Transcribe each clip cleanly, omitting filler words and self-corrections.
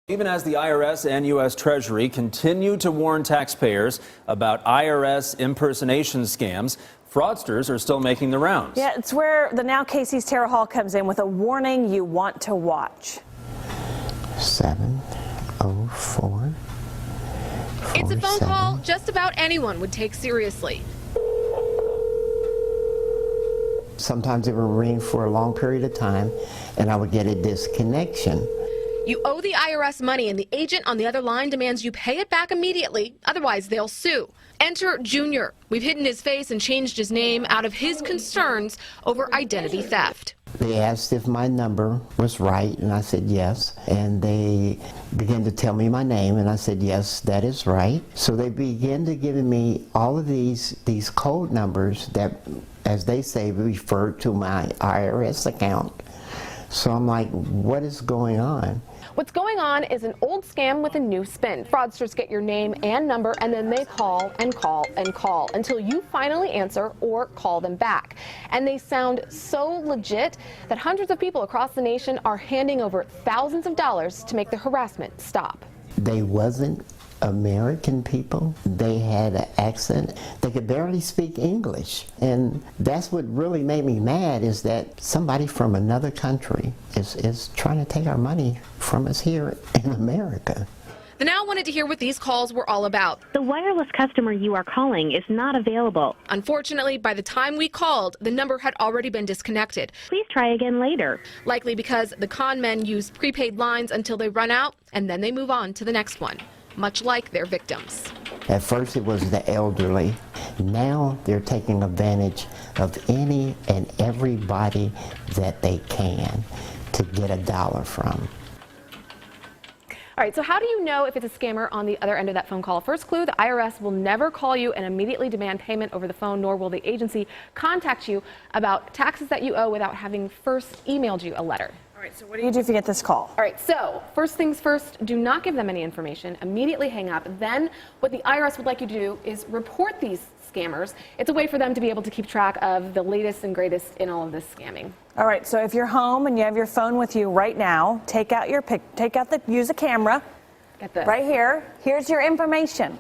Even as the IRS and U.S. Treasury continue to warn taxpayers about IRS impersonation scams, fraudsters are still making the rounds. Yeah, it's where the Now Casey's Tara Hall comes in with a warning you want to watch. 704. It's a phone call just about anyone would take seriously. Sometimes it would ring for a long period of time, and I would get a disconnection. You owe the IRS money, and the agent on the other line demands you pay it back immediately, otherwise they'll sue. Enter Junior. We've hidden his face and changed his name out of his concerns over identity theft. They asked if my number was right, and I said yes. And they began to tell me my name, and I said yes, that is right. So they began to give me all of these code numbers that, as they say, refer to my IRS account. So I'm like, what is going on? What's going on is an old scam with a new spin. Fraudsters get your name and number, and then they call and call and call until you finally answer or call them back. And they sound so legit that hundreds of people across the nation are handing over thousands of dollars to make the harassment stop. They wasn't American people. They had an accent. They could barely speak English. And that's what really made me mad, is that somebody from another country is trying to take our money from us here in America. The Now wanted to hear what these calls were all about. The wireless customer you are calling is not available. Unfortunately, by the time we called, the number had already been disconnected. Please try again later. Likely because the con men use prepaid lines until they run out, and then they move on to the next one, much like their victims. At first it was the elderly. Now they're taking advantage of any and everybody that they can to get a dollar from. All right, so how do you know if it's a scammer on the other end of that phone call? First clue, the IRS will never call you and immediately demand payment over the phone, nor will the agency contact you about taxes that you owe without having first emailed you a letter. All right, so what do you do if you get this call? All right, so first things first, do not give them any information. Immediately hang up. Then what the IRS would like you to do is report these scammers. It's a way for them to be able to keep track of the latest and greatest in all of this scamming. All right, so if you're home and you have your phone with you right now, use a camera. Get this. Right here. Here's your information.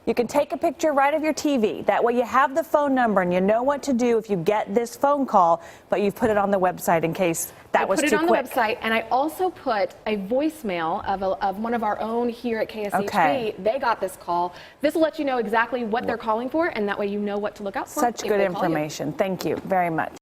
You can take a picture right of your TV. That way you have the phone number and you know what to do if you get this phone call, but you've put it on the website in case that was too quick. I put it on the website, and I also put a voicemail of one of our own here at KSHB. Okay. They got this call. This will let you know exactly what they're calling for, and that way you know what to look out for. Such good information. Thank you very much.